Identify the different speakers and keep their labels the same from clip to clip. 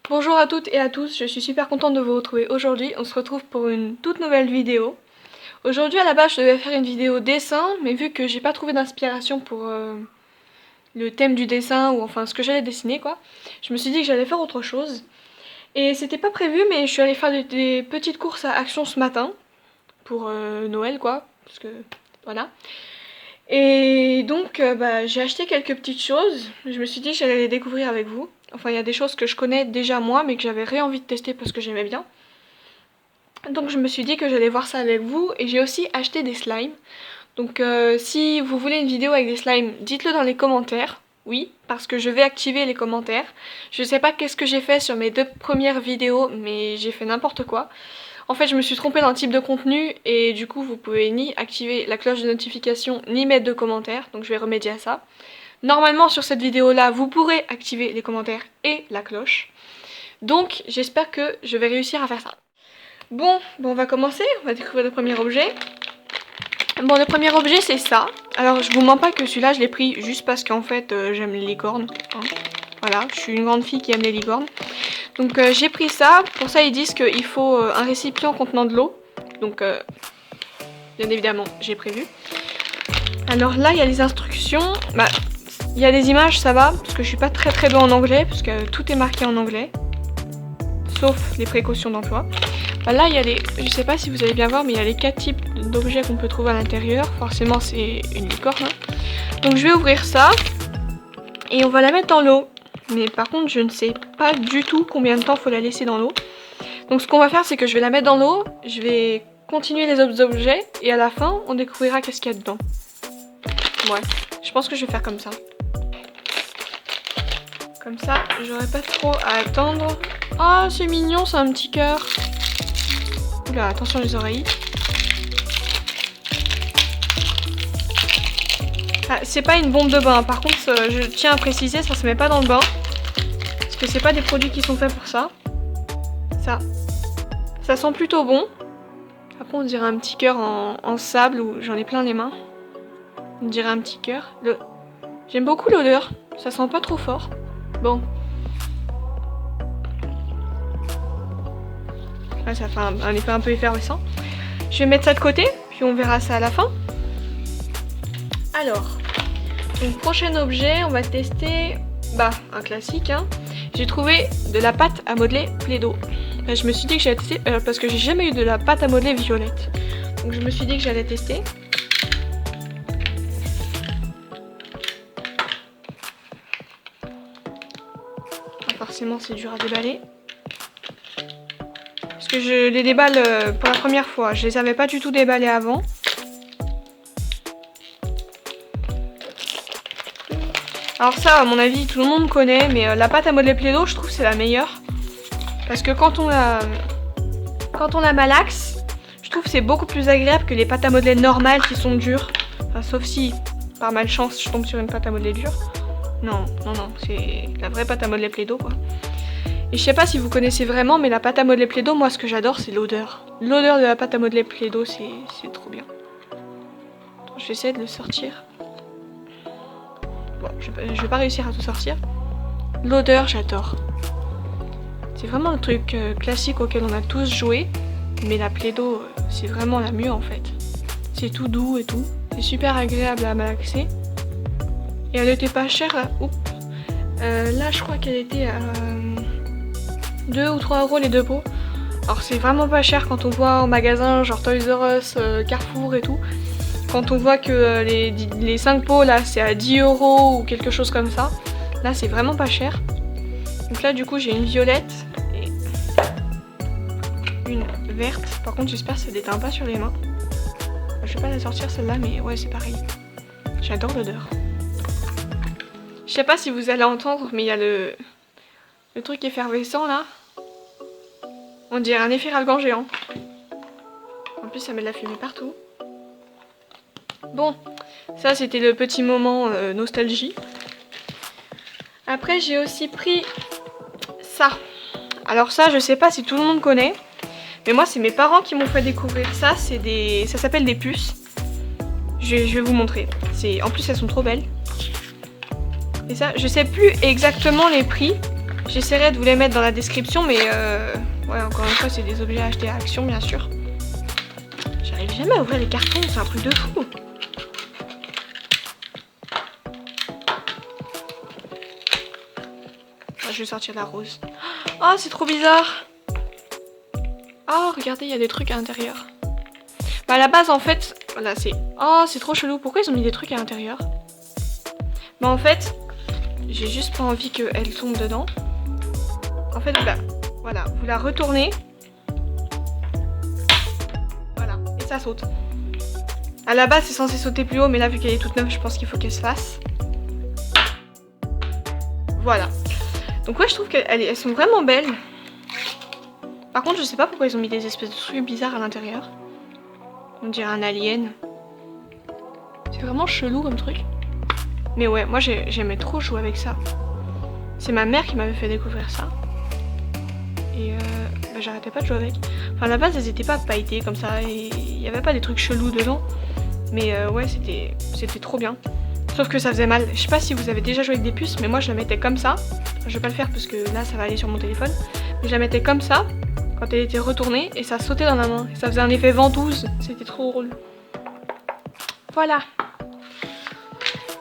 Speaker 1: Bonjour à toutes et à tous, je suis super contente de vous retrouver aujourd'hui. On se retrouve pour une toute nouvelle vidéo. Aujourd'hui à la base je devais faire une vidéo dessin, mais vu que j'ai pas trouvé d'inspiration pour le thème du dessin, ou enfin ce que j'allais dessiner quoi, je me suis dit que j'allais faire autre chose. Et c'était pas prévu, mais je suis allée faire des petites courses à Action ce matin, pour Noël quoi, parce que voilà. Et donc j'ai acheté quelques petites choses, je me suis dit que j'allais les découvrir avec vous. Enfin il y a des choses que je connais déjà moi mais que j'avais envie de tester parce que j'aimais bien. Donc je me suis dit que j'allais voir ça avec vous et j'ai aussi acheté des slimes. Donc si vous voulez une vidéo avec des slimes, dites-le dans les commentaires. Oui, parce que je vais activer les commentaires. Je sais pas qu'est-ce que j'ai fait sur mes 2 premières vidéos, mais j'ai fait n'importe quoi. En fait, je me suis trompée dans le type de contenu et du coup, vous pouvez ni activer la cloche de notification, ni mettre de commentaires. Donc je vais remédier à ça. Normalement, sur cette vidéo-là, vous pourrez activer les commentaires et la cloche. Donc, j'espère que je vais réussir à faire ça. Bon, on va commencer. On va découvrir le premier objet. Bon, le premier objet, c'est ça. Alors, je vous mens pas que celui-là, je l'ai pris juste parce qu'en fait, j'aime les licornes. Hein. Voilà, je suis une grande fille qui aime les licornes. Donc, j'ai pris ça. Pour ça, ils disent qu'il faut un récipient contenant de l'eau. Donc, bien évidemment, j'ai prévu. Alors là, il y a les instructions. Il y a des images, ça va, parce que je suis pas très bon en anglais, parce que tout est marqué en anglais. Sauf les précautions d'emploi. Là, il y a les... Je sais pas si vous allez bien voir, mais il y a les 4 types d'objets qu'on peut trouver à l'intérieur. Forcément, c'est une licorne. Hein. Donc je vais ouvrir ça. Et on va la mettre dans l'eau. Mais par contre, je ne sais pas du tout combien de temps il faut la laisser dans l'eau. Donc ce qu'on va faire, c'est que je vais la mettre dans l'eau. Je vais continuer les autres objets. Et à la fin, on découvrira qu'est-ce qu'il y a dedans. Ouais, je pense que je vais faire comme ça. Comme ça, j'aurai pas trop à attendre. Ah, c'est mignon, c'est un petit cœur. Oula, attention les oreilles. Ah, c'est pas une bombe de bain. Par contre, je tiens à préciser, ça se met pas dans le bain. Parce que c'est pas des produits qui sont faits pour ça. Ça sent plutôt bon. Après, on dirait un petit cœur en sable où j'en ai plein les mains. On dirait un petit cœur. J'aime beaucoup l'odeur. Ça sent pas trop fort. Bon. Là, ça fait un effet un peu effervescent. Je vais mettre ça de côté, puis on verra ça à la fin. Alors, donc prochain objet, on va tester un classique. Hein. J'ai trouvé de la pâte à modeler Play-Doh. Je me suis dit que j'allais tester, parce que j'ai jamais eu de la pâte à modeler violette. Donc je me suis dit que j'allais tester. Forcément c'est dur à déballer. Parce que je les déballe pour la première fois. Je les avais pas du tout déballés avant. Alors ça, à mon avis, tout le monde connaît, mais la pâte à modeler Play-Doh, je trouve que c'est la meilleure. Parce que quand on la malaxe, je trouve que c'est beaucoup plus agréable que les pâtes à modeler normales qui sont dures. Enfin, sauf si, par malchance, je tombe sur une pâte à modeler dure. Non, c'est la vraie pâte à modeler Play-Doh quoi. Et je sais pas si vous connaissez vraiment, mais la pâte à modeler Play-Doh, moi ce que j'adore c'est l'odeur. L'odeur de la pâte à modeler Play-Doh, c'est trop bien. Attends, je vais essayer de le sortir. Bon, je vais pas réussir à tout sortir. L'odeur, j'adore. C'est vraiment le truc classique auquel on a tous joué. Mais la Play-Doh, c'est vraiment la mieux en fait. C'est tout doux et tout. C'est super agréable à malaxer. Et elle était pas chère là. Oups. Là je crois qu'elle était à 2 ou 3 € les 2 pots. Alors c'est vraiment pas cher quand on voit en magasin genre Toys R Us, Carrefour et tout. Quand on voit que les 5 pots là c'est à 10 € ou quelque chose comme ça. Là c'est vraiment pas cher. Donc là du coup j'ai une violette et une verte. Par contre j'espère que ça déteint pas sur les mains. Je vais pas la sortir celle-là mais ouais c'est pareil. J'adore l'odeur. Je sais pas si vous allez entendre, mais il y a le truc effervescent là. On dirait un efferalgan géant. En plus, ça met de la fumée partout. Bon, ça c'était le petit moment nostalgie. Après, j'ai aussi pris ça. Alors ça, je sais pas si tout le monde connaît, mais moi, c'est mes parents qui m'ont fait découvrir ça. Ça s'appelle des puces. Je vais vous montrer. En plus, elles sont trop belles. Et ça, je sais plus exactement les prix. J'essaierai de vous les mettre dans la description, mais ouais, encore une fois, c'est des objets achetés à Action, bien sûr. J'arrive jamais à ouvrir les cartons, c'est un truc de fou. Ah, je vais sortir la rose. Oh, c'est trop bizarre. Oh, regardez, il y a des trucs à l'intérieur. Bah, à la base, en fait, voilà, c'est... Oh, c'est trop chelou. Pourquoi ils ont mis des trucs à l'intérieur? Bah, en fait, j'ai juste pas envie qu'elle tombe dedans. En fait, bah, voilà, vous la retournez. Voilà, et ça saute. À la base, c'est censé sauter plus haut, mais là, vu qu'elle est toute neuve, je pense qu'il faut qu'elle se fasse. Voilà. Donc ouais, je trouve qu'elles sont vraiment belles. Par contre, je sais pas pourquoi ils ont mis des espèces de trucs bizarres à l'intérieur. On dirait un alien. C'est vraiment chelou comme truc. Mais ouais, moi j'aimais trop jouer avec ça. C'est ma mère qui m'avait fait découvrir ça. Et bah, j'arrêtais pas de jouer avec. Enfin, à la base, elles étaient pas pailletées comme ça. Et il y avait pas des trucs chelous dedans. Mais ouais, c'était trop bien. Sauf que ça faisait mal. Je sais pas si vous avez déjà joué avec des puces, mais moi je la mettais comme ça. Je vais pas le faire parce que là ça va aller sur mon téléphone. Mais je la mettais comme ça quand elle était retournée et ça sautait dans la main. Et ça faisait un effet ventouse. C'était trop drôle. Voilà.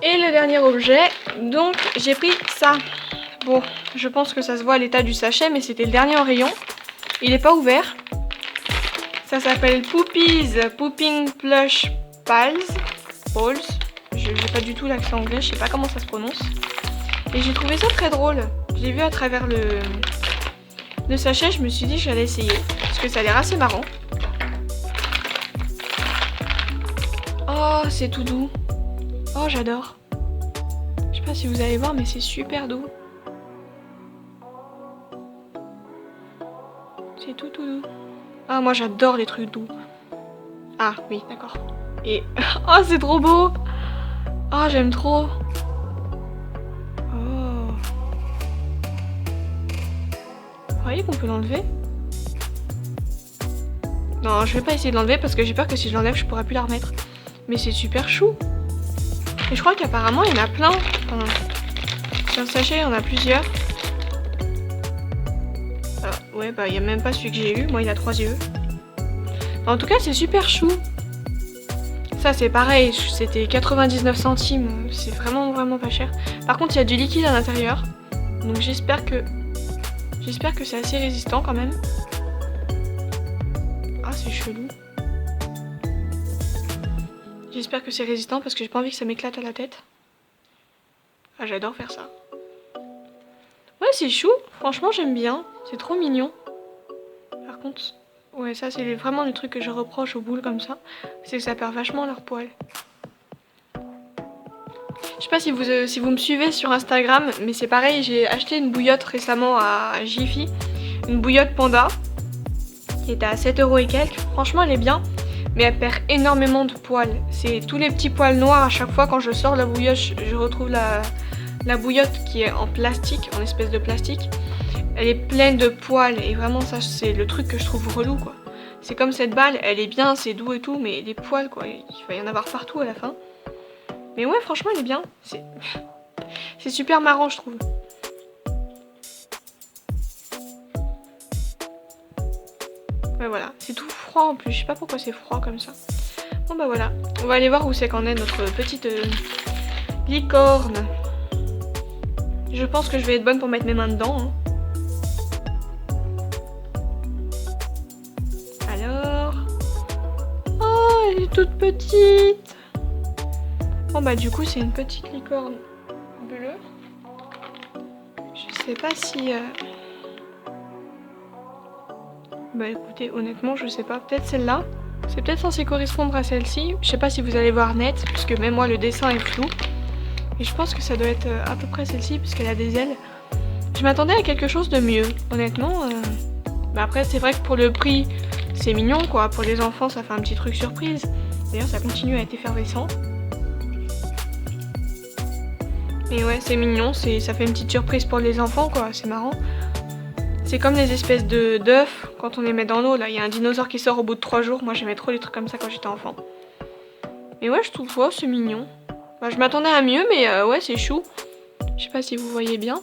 Speaker 1: Et le dernier objet, donc j'ai pris ça. Bon, je pense que ça se voit à l'état du sachet, mais c'était le dernier en rayon. Il est pas ouvert. Ça s'appelle Poopies Pooping Plush Pals. Je n'ai pas du tout l'accent anglais, je sais pas comment ça se prononce. Et j'ai trouvé ça très drôle. Je l'ai vu à travers le sachet, je me suis dit que j'allais essayer. Parce que ça a l'air assez marrant. Oh, c'est tout doux. Oh, j'adore. Je sais pas si vous allez voir, mais c'est super doux. C'est tout doux. Ah, moi j'adore les trucs doux. Ah, oui, d'accord. Et... Oh, c'est trop beau. Oh, j'aime trop. Oh. Vous croyez qu'on peut l'enlever? Non, je vais pas essayer de l'enlever parce que j'ai peur que si je l'enlève, je pourrai plus la remettre. Mais c'est super chou. Et je crois qu'apparemment, il y en a plein. Enfin, sur le sachet, il y en a plusieurs. Ah, ouais, bah, il n'y a même pas celui que j'ai eu. Moi, il a 3 yeux. En tout cas, c'est super chou. Ça c'est pareil, c'était 99 centimes, c'est vraiment pas cher. Par contre il y a du liquide à l'intérieur, donc j'espère que c'est assez résistant quand même. Ah c'est chelou. J'espère que c'est résistant parce que j'ai pas envie que ça m'éclate à la tête. Ah j'adore faire ça. Ouais c'est chou, franchement j'aime bien, c'est trop mignon. Par contre... Ouais, ça c'est vraiment le truc que je reproche aux boules comme ça, c'est que ça perd vachement leur poil. Je sais pas si vous me suivez sur Instagram, mais c'est pareil, j'ai acheté une bouillotte récemment à Jiffy, une bouillotte panda, qui était à 7 € et quelques. Franchement elle est bien, mais elle perd énormément de poils. C'est tous les petits poils noirs à chaque fois quand je sors la bouillotte, je retrouve la bouillotte qui est en plastique, en espèce de plastique. Elle est pleine de poils et vraiment ça c'est le truc que je trouve relou quoi. C'est comme cette balle, elle est bien, c'est doux et tout, mais les poils quoi, il va y en avoir partout à la fin. Mais ouais franchement elle est bien, c'est super marrant je trouve. Ouais voilà, c'est tout froid en plus, je sais pas pourquoi c'est froid comme ça. Bon bah voilà, on va aller voir où c'est qu'en est notre petite licorne. Je pense que je vais être bonne pour mettre mes mains dedans. Hein. Toute petite. Bon bah du coup c'est une petite licorne bleue. Je sais pas si... Bah écoutez honnêtement je sais pas, peut-être celle-là. C'est peut-être censé correspondre à celle-ci. Je sais pas si vous allez voir net, parce que même moi le dessin est flou. Et je pense que ça doit être à peu près celle-ci, puisqu'elle a des ailes. Je m'attendais à quelque chose de mieux, honnêtement. Bah après c'est vrai que pour le prix... C'est mignon quoi, pour les enfants ça fait un petit truc surprise. D'ailleurs ça continue à être effervescent. Mais ouais c'est mignon, ça fait une petite surprise pour les enfants quoi, c'est marrant. C'est comme les espèces d'œufs quand on les met dans l'eau là, il y a un dinosaure qui sort au bout de 3 jours, moi j'aimais trop les trucs comme ça quand j'étais enfant. Mais ouais je trouve ça c'est mignon. Bah, je m'attendais à mieux mais ouais c'est chou. Je sais pas si vous voyez bien.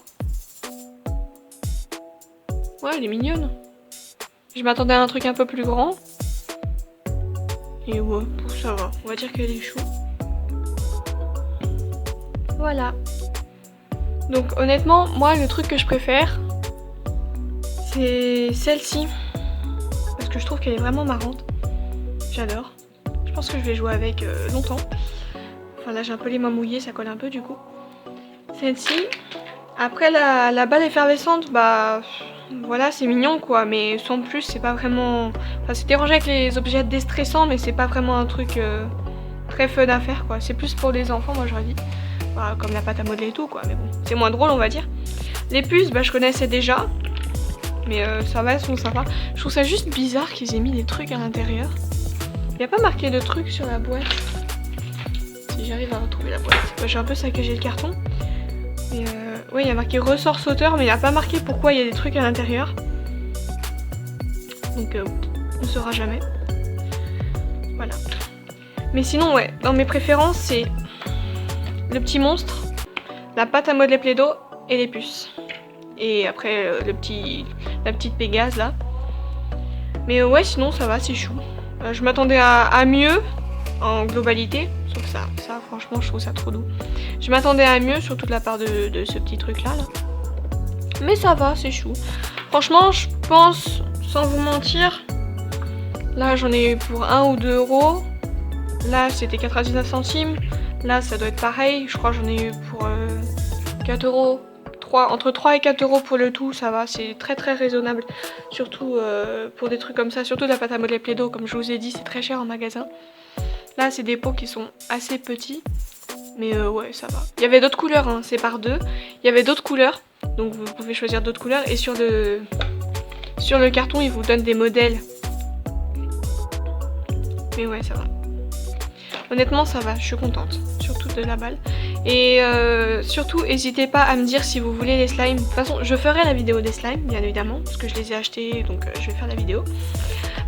Speaker 1: Ouais, elle est mignonne. Je m'attendais à un truc un peu plus grand. Et ouais, ça va. On va dire qu'elle est chou. Voilà. Donc honnêtement, moi le truc que je préfère, c'est celle-ci. Parce que je trouve qu'elle est vraiment marrante. J'adore. Je pense que je vais jouer avec longtemps. Enfin là j'ai un peu les mains mouillées, ça colle un peu du coup. Celle-ci. Après la balle effervescente, bah voilà, c'est mignon quoi, mais sans plus, c'est pas vraiment... Enfin c'est dérangé avec les objets déstressants, mais c'est pas vraiment un truc très fun à faire quoi. C'est plus pour les enfants, moi j'aurais dit. Bah, comme la pâte à modeler et tout quoi, mais bon, c'est moins drôle on va dire. Les puces, bah je connaissais déjà, mais ça va, elles sont sympas. Je trouve ça juste bizarre qu'ils aient mis des trucs à l'intérieur. Il n'y a pas marqué de trucs sur la boîte. Si j'arrive à retrouver la boîte. Bah, j'ai un peu saccagé le carton. Mais oui, il y a marqué ressort sauteur, mais il n'y a pas marqué pourquoi il y a des trucs à l'intérieur. Donc on saura jamais. Voilà. Mais sinon, ouais, dans mes préférences, c'est le petit monstre, la pâte à modeler Play-Doh et les puces. Et après, la petite Pégase là. Mais ouais, sinon ça va, c'est chou. Je m'attendais à mieux en globalité. Sauf ça, franchement, je trouve ça trop doux. Je m'attendais à mieux sur toute la part de ce petit truc là. Mais ça va, c'est chou. Franchement, je pense, sans vous mentir, là j'en ai eu pour 1 ou 2 euros. Là c'était 99 centimes. Là ça doit être pareil. Je crois que j'en ai eu pour 4 euros. Entre 3 et 4 euros pour le tout, ça va. C'est très très raisonnable. Surtout pour des trucs comme ça. Surtout la pâte à modeler Play-Doh, comme je vous ai dit, c'est très cher en magasin. Là c'est des pots qui sont assez petits. Mais ouais, ça va. Il y avait d'autres couleurs, hein, c'est par deux. Il y avait d'autres couleurs, donc vous pouvez choisir d'autres couleurs. Et sur le carton, il vous donne des modèles. Mais ouais, ça va. Honnêtement, ça va, je suis contente. Surtout de la balle. Et surtout, n'hésitez pas à me dire si vous voulez les slimes. De toute façon, je ferai la vidéo des slimes, bien évidemment, parce que je les ai achetés, donc je vais faire la vidéo.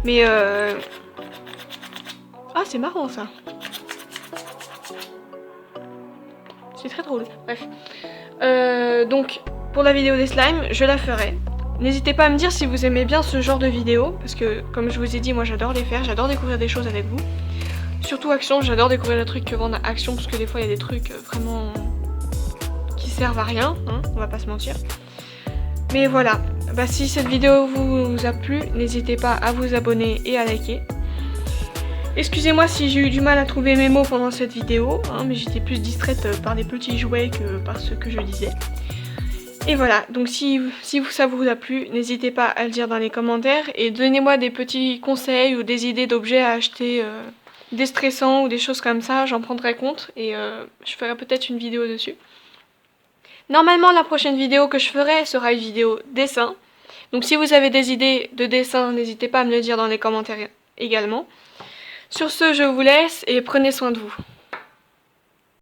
Speaker 1: Mais ah, c'est marrant ça. C'est très drôle. Bref. Donc, pour la vidéo des slimes, je la ferai. N'hésitez pas à me dire si vous aimez bien ce genre de vidéo. Parce que, comme je vous ai dit, moi j'adore les faire. J'adore découvrir des choses avec vous. Surtout Action, j'adore découvrir les trucs que vendent Action. Parce que des fois, il y a des trucs vraiment qui servent à rien. Hein, on va pas se mentir. Mais voilà. Bah, si cette vidéo vous a plu, n'hésitez pas à vous abonner et à liker. Excusez-moi si j'ai eu du mal à trouver mes mots pendant cette vidéo, hein, mais j'étais plus distraite par des petits jouets que par ce que je disais. Et voilà, donc si ça vous a plu, n'hésitez pas à le dire dans les commentaires et donnez-moi des petits conseils ou des idées d'objets à acheter déstressants ou des choses comme ça, j'en prendrai compte et je ferai peut-être une vidéo dessus. Normalement, la prochaine vidéo que je ferai sera une vidéo dessin. Donc si vous avez des idées de dessin, n'hésitez pas à me le dire dans les commentaires également. Sur ce, je vous laisse et prenez soin de vous.